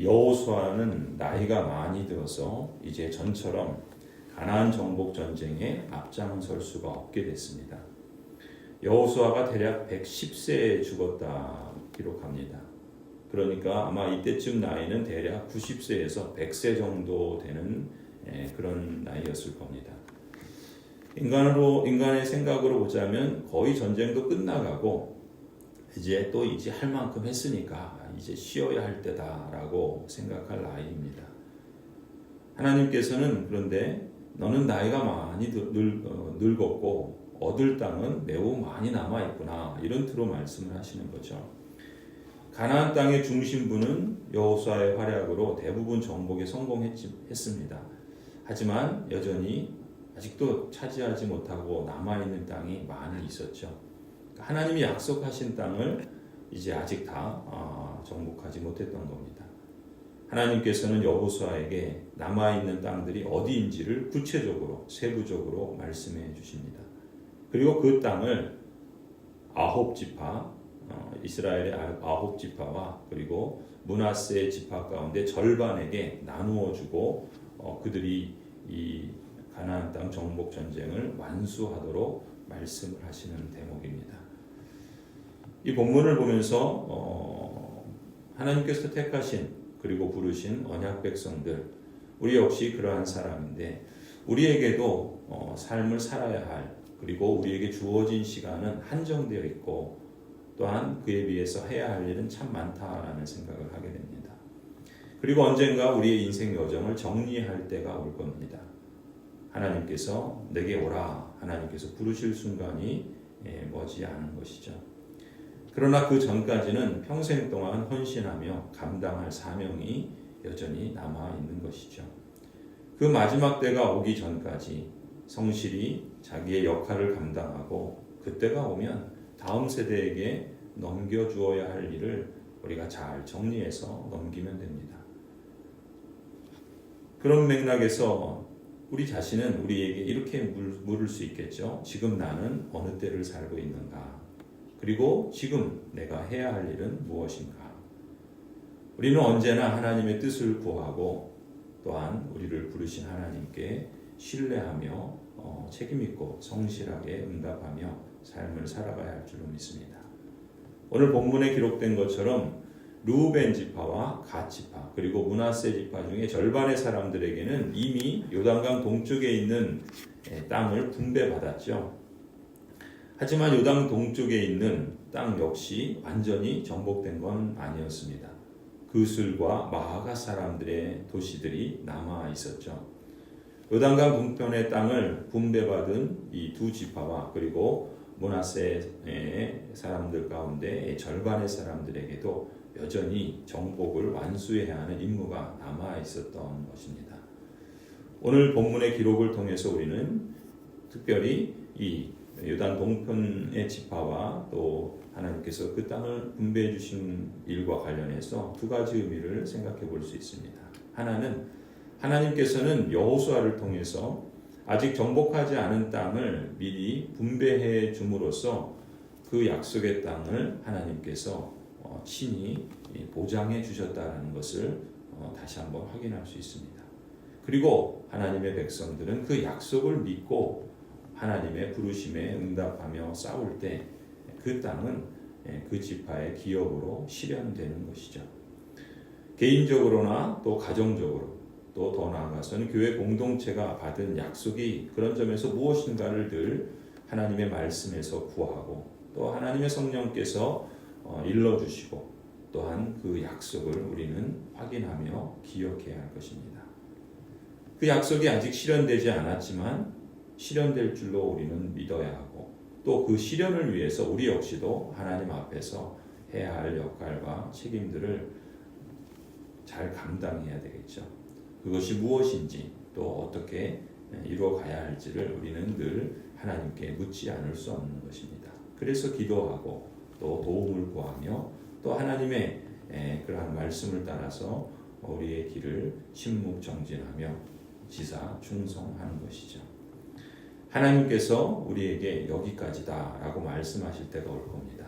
이 여호수아는 나이가 많이 들어서 이제 전처럼 가나안 정복 전쟁에 앞장설 수가 없게 됐습니다. 여호수아가 대략 110세에 죽었다 기록합니다. 그러니까 아마 이때쯤 나이는 대략 90세에서 100세 정도 되는 그런 나이였을 겁니다. 인간의 생각으로 보자면 거의 전쟁도 끝나가고 이제 할 만큼 했으니까 이제 쉬어야 할 때다라고 생각할 나이입니다. 하나님께서는 그런데 너는 나이가 많이 늙었고 얻을 땅은 매우 많이 남아 있구나, 이런 뜻으로 말씀을 하시는 거죠. 가나안 땅의 중심부는 여호수아의 활약으로 대부분 정복에 성공했습니다. 하지만 여전히 아직도 차지하지 못하고 남아있는 땅이 많이 있었죠. 하나님이 약속하신 땅을 이제 아직 다 정복하지 못했던 겁니다. 하나님께서는 여호수아에게 남아있는 땅들이 어디인지를 구체적으로 세부적으로 말씀해 주십니다. 그리고 그 땅을 9지파, 이스라엘의 9지파와 그리고 므낫세 지파 가운데 절반에게 나누어 주고 그들이 이 가나안 땅 정복 전쟁을 완수하도록 말씀을 하시는 대목입니다. 이 본문을 보면서 하나님께서 택하신 그리고 부르신 언약 백성들, 우리 역시 그러한 사람인데 우리에게도 삶을 살아야 할, 그리고 우리에게 주어진 시간은 한정되어 있고 또한 그에 비해서 해야 할 일은 참 많다라는 생각을 하게 됩니다. 그리고 언젠가 우리의 인생 여정을 정리할 때가 올 겁니다. 하나님께서 내게 오라, 하나님께서 부르실 순간이 머지 않은 것이죠. 그러나 그 전까지는 평생 동안 헌신하며 감당할 사명이 여전히 남아 있는 것이죠. 그 마지막 때가 오기 전까지 성실히 자기의 역할을 감당하고 그때가 오면 다음 세대에게 넘겨주어야 할 일을 우리가 잘 정리해서 넘기면 됩니다. 그런 맥락에서 우리 자신은 우리에게 이렇게 물을 수 있겠죠. 지금 나는 어느 때를 살고 있는가? 그리고 지금 내가 해야 할 일은 무엇인가? 우리는 언제나 하나님의 뜻을 구하고 또한 우리를 부르신 하나님께 신뢰하며 책임있고 성실하게 응답하며 삶을 살아가야 할 줄로 믿습니다. 오늘 본문에 기록된 것처럼 르우벤 지파와 갓 지파 그리고 므낫세 지파 중에 절반의 사람들에게는 이미 요단강 동쪽에 있는 땅을 분배받았죠. 하지만 요단 동쪽에 있는 땅 역시 완전히 정복된 건 아니었습니다. 그술과 마아가 사람들의 도시들이 남아 있었죠. 요단강 동편의 땅을 분배받은 이 두 지파와 그리고 므낫세 사람들 가운데 절반의 사람들에게도 여전히 정복을 완수해야 하는 임무가 남아 있었던 것입니다. 오늘 본문의 기록을 통해서 우리는 특별히 이 요단 동편의 지파와 또 하나님께서 그 땅을 분배해 주신 일과 관련해서 두 가지 의미를 생각해 볼 수 있습니다. 하나는 하나님께서는 여호수아를 통해서 아직 정복하지 않은 땅을 미리 분배해 줌으로써 그 약속의 땅을 하나님께서 친히 보장해 주셨다는 것을 다시 한번 확인할 수 있습니다. 그리고 하나님의 백성들은 그 약속을 믿고 하나님의 부르심에 응답하며 싸울 때 그 땅은 그 지파의 기업으로 실현되는 것이죠. 개인적으로나 또 가정적으로 또 더 나아가서는 교회 공동체가 받은 약속이 그런 점에서 무엇인가를 늘 하나님의 말씀에서 구하고 또 하나님의 성령께서 일러주시고 또한 그 약속을 우리는 확인하며 기억해야 할 것입니다. 그 약속이 아직 실현되지 않았지만 실현될 줄로 우리는 믿어야 하고 또 그 실현을 위해서 우리 역시도 하나님 앞에서 해야 할 역할과 책임들을 잘 감당해야 되겠죠. 그것이 무엇인지 또 어떻게 이루어가야 할지를 우리는 늘 하나님께 묻지 않을 수 없는 것입니다. 그래서 기도하고 또 도움을 구하며 또 하나님의 그러한 말씀을 따라서 우리의 길을 침묵정진하며 지사 충성하는 것이죠. 하나님께서 우리에게 여기까지다 라고 말씀하실 때가 올 겁니다.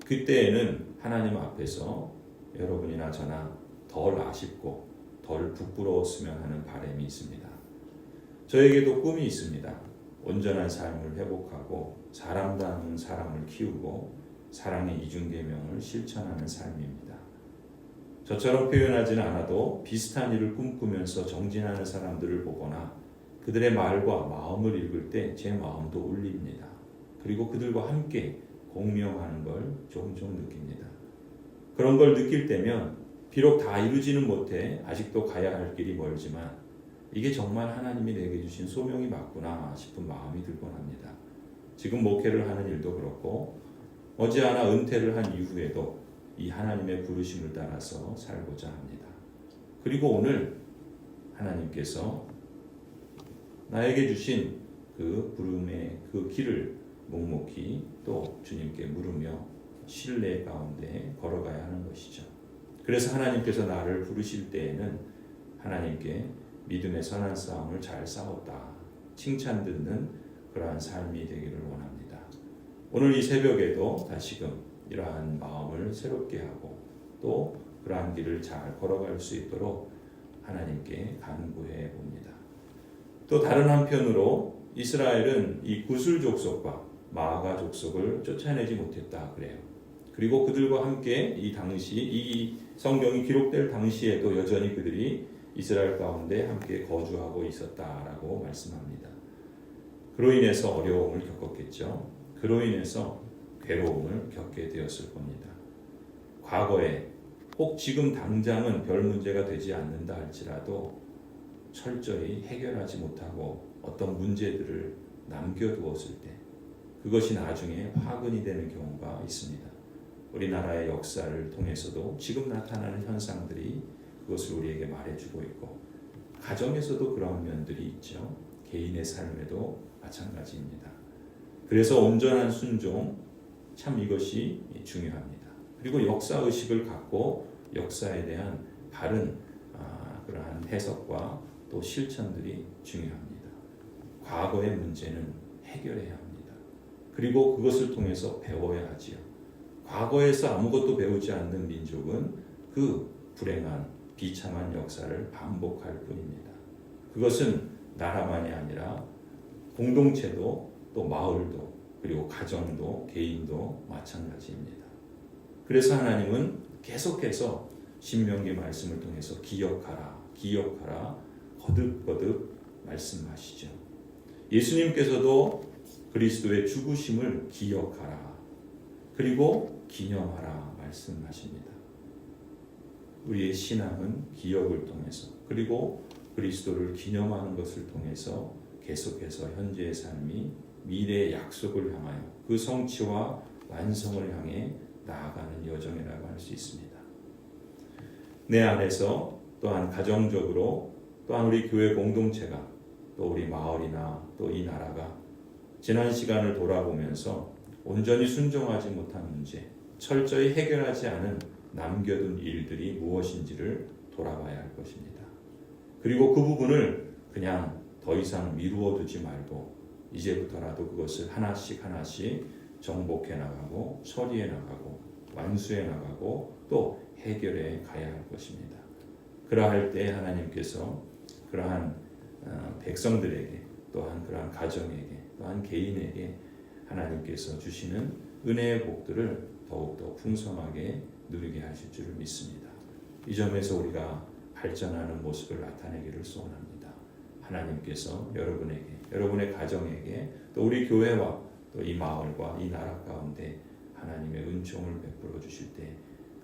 그때에는 하나님 앞에서 여러분이나 저나 덜 아쉽고 덜 부끄러웠으면 하는 바람이 있습니다. 저에게도 꿈이 있습니다. 온전한 삶을 회복하고 사람다운 사람을 키우고 사랑의 이중계명을 실천하는 삶입니다. 저처럼 표현하지는 않아도 비슷한 일을 꿈꾸면서 정진하는 사람들을 보거나 그들의 말과 마음을 읽을 때 제 마음도 울립니다. 그리고 그들과 함께 공명하는 걸 조금 느낍니다. 그런 걸 느낄 때면 비록 다 이루지는 못해 아직도 가야 할 길이 멀지만 이게 정말 하나님이 내게 주신 소명이 맞구나 싶은 마음이 들곤 합니다. 지금 목회를 하는 일도 그렇고 머지않아 은퇴를 한 이후에도 이 하나님의 부르심을 따라서 살고자 합니다. 그리고 오늘 하나님께서 나에게 주신 그 부름의 그 길을 묵묵히 또 주님께 물으며 신뢰 가운데 걸어가야 하는 것이죠. 그래서 하나님께서 나를 부르실 때에는 하나님께 믿음의 선한 싸움을 잘 싸웠다 칭찬 듣는 그러한 삶이 되기를 원합니다. 오늘 이 새벽에도 다시금 이러한 마음을 새롭게 하고 또 그러한 길을 잘 걸어갈 수 있도록 하나님께 간구해 봅니다. 또 다른 한편으로 이스라엘은 이 구슬 족속과 마아가 족속을 쫓아내지 못했다 그래요. 그리고 그들과 함께 이 당시 이 성경이 기록될 당시에도 여전히 그들이 이스라엘 가운데 함께 거주하고 있었다라고 말씀합니다. 그로 인해서 어려움을 겪었겠죠. 그로 인해서 괴로움을 겪게 되었을 겁니다. 과거에 혹 지금 당장은 별 문제가 되지 않는다 할지라도 철저히 해결하지 못하고 어떤 문제들을 남겨두었을 때 그것이 나중에 화근이 되는 경우가 있습니다. 우리나라의 역사를 통해서도 지금 나타나는 현상들이 그것을 우리에게 말해주고 있고 가정에서도 그런 면들이 있죠. 개인의 삶에도 마찬가지입니다. 그래서 온전한 순종 참 이것이 중요합니다. 그리고 역사의식을 갖고 역사에 대한 바른 그러한 해석과 또 실천들이 중요합니다. 과거의 문제는 해결해야 합니다. 그리고 그것을 통해서 배워야 하지요. 과거에서 아무것도 배우지 않는 민족은 그 불행한 비참한 역사를 반복할 뿐입니다. 그것은 나라만이 아니라 공동체도 또 마을도 그리고 가정도 개인도 마찬가지입니다. 그래서 하나님은 계속해서 신명기 말씀을 통해서 기억하라 거듭거듭 말씀하시죠. 예수님께서도 그리스도의 죽으심을 기억하라 그리고 기념하라 말씀하십니다. 우리의 신앙은 기억을 통해서 그리고 그리스도를 기념하는 것을 통해서 계속해서 현재의 삶이 미래의 약속을 향하여 그 성취와 완성을 향해 나아가는 여정이라고 할 수 있습니다. 내 안에서 또한 가정적으로 또한 우리 교회 공동체가 또 우리 마을이나 또 이 나라가 지난 시간을 돌아보면서 온전히 순종하지 못한 문제, 철저히 해결하지 않은 남겨둔 일들이 무엇인지를 돌아봐야 할 것입니다. 그리고 그 부분을 그냥 더 이상 미루어 두지 말고 이제부터라도 그것을 하나씩 정복해 나가고 처리해 나가고 완수해 나가고 또 해결해 가야 할 것입니다. 그러할 때 하나님께서 그러한 백성들에게 또한 그러한 가정에게 또한 개인에게 하나님께서 주시는 은혜의 복들을 더욱더 풍성하게 누리게 하실 줄을 믿습니다. 이 점에서 우리가 발전하는 모습을 나타내기를 소원합니다. 하나님께서 여러분에게, 여러분의 가정에게 또 우리 교회와 또 이 마을과 이 나라 가운데 하나님의 은총을 베풀어 주실 때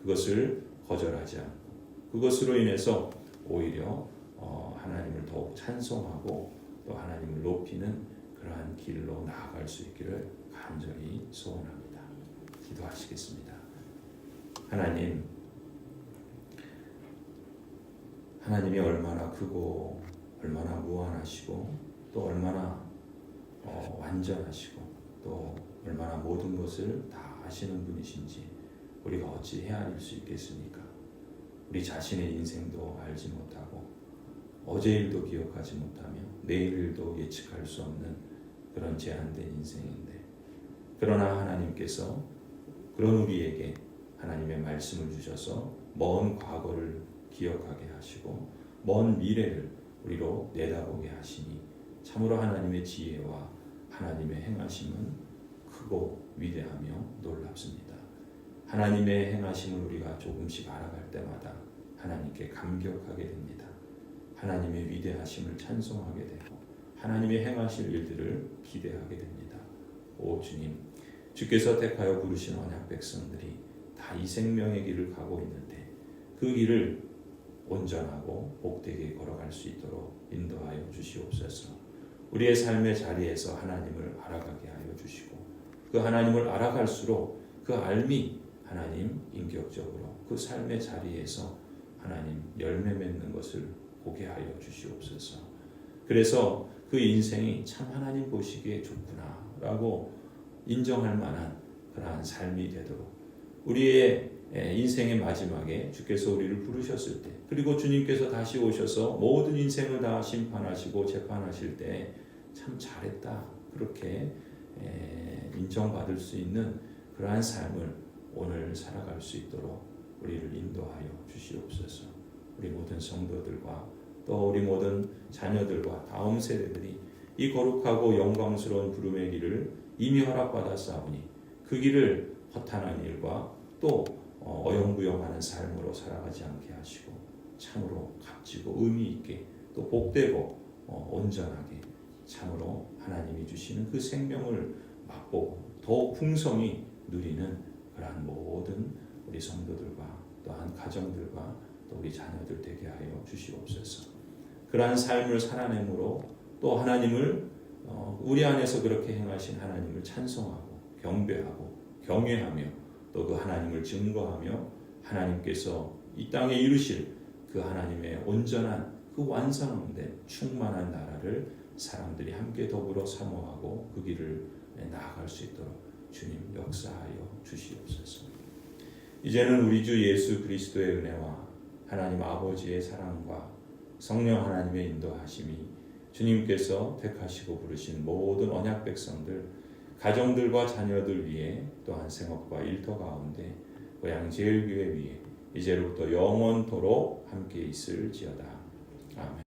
그것을 거절하지 않고 그것으로 인해서 오히려 하나님을 더욱 찬송하고 또 하나님을 높이는 그러한 길로 나아갈 수 있기를 간절히 소원합니다. 기도하시겠습니다. 하나님이 얼마나 크고 얼마나 무한하시고 또 얼마나 완전하시고 또 얼마나 모든 것을 다 아시는 분이신지 우리가 어찌 헤아릴 수 있겠습니까? 우리 자신의 인생도 알지 못하고 어제 일도 기억하지 못하며 내일 일도 예측할 수 없는 그런 제한된 인생인데 그러나 하나님께서 그런 우리에게 하나님의 말씀을 주셔서 먼 과거를 기억하게 하시고 먼 미래를 우리로 내다보게 하시니 참으로 하나님의 지혜와 하나님의 행하심은 크고 위대하며 놀랍습니다. 하나님의 행하심을 우리가 조금씩 알아갈 때마다 하나님께 감격하게 됩니다. 하나님의 위대하심을 찬송하게 되고 하나님의 행하실 일들을 기대하게 됩니다. 오 주님, 주께서 택하여 부르신 언약 백성들이 다 이 생명의 길을 가고 있는데 그 길을 온전하고 복되게 걸어갈 수 있도록 인도하여 주시옵소서. 우리의 삶의 자리에서 하나님을 알아가게 하여 주시고 그 하나님을 알아갈수록 그 알미 하나님 인격적으로 그 삶의 자리에서 하나님 열매 맺는 것을 보게 하여 주시옵소서. 그래서 그 인생이 참 하나님 보시기에 좋구나라고 인정할 만한 그러한 삶이 되도록 우리의 인생의 마지막에 주께서 우리를 부르셨을 때 그리고 주님께서 다시 오셔서 모든 인생을 다 심판하시고 재판하실 때 참 잘했다 그렇게 인정받을 수 있는 그러한 삶을 오늘 살아갈 수 있도록 우리를 인도하여 주시옵소서. 우리 모든 성도들과 또 우리 모든 자녀들과 다음 세대들이 이 거룩하고 영광스러운 부름의 길을 이미 허락받았사오니 그 길을 허탄한 일과 또 어영부영하는 삶으로 살아가지 않게 하시고 참으로 값지고 의미 있게 또 복되고 온전하게 참으로 하나님이 주시는 그 생명을 맛보고 더욱 풍성히 누리는 그러한 모든 우리 성도들과 또한 가정들과 또 우리 자녀들 되게 하여 주시옵소서. 그러한 삶을 살아내므로 또 하나님을 우리 안에서 그렇게 행하신 하나님을 찬송하고 경배하고 경외하며 또 그 하나님을 증거하며 하나님께서 이 땅에 이루실 그 하나님의 온전한 그 완성된 충만한 나라를 사람들이 함께 더불어 사모하고 그 길을 나아갈 수 있도록 주님 역사하여 주시옵소서. 이제는 우리 주 예수 그리스도의 은혜와 하나님 아버지의 사랑과 성령 하나님의 인도하심이 주님께서 택하시고 부르신 모든 언약 백성들 가정들과 자녀들 위에 또한 생업과 일터 가운데 고향 제일교회 위에 이제로부터 영원토록 함께 있을지어다. 아멘.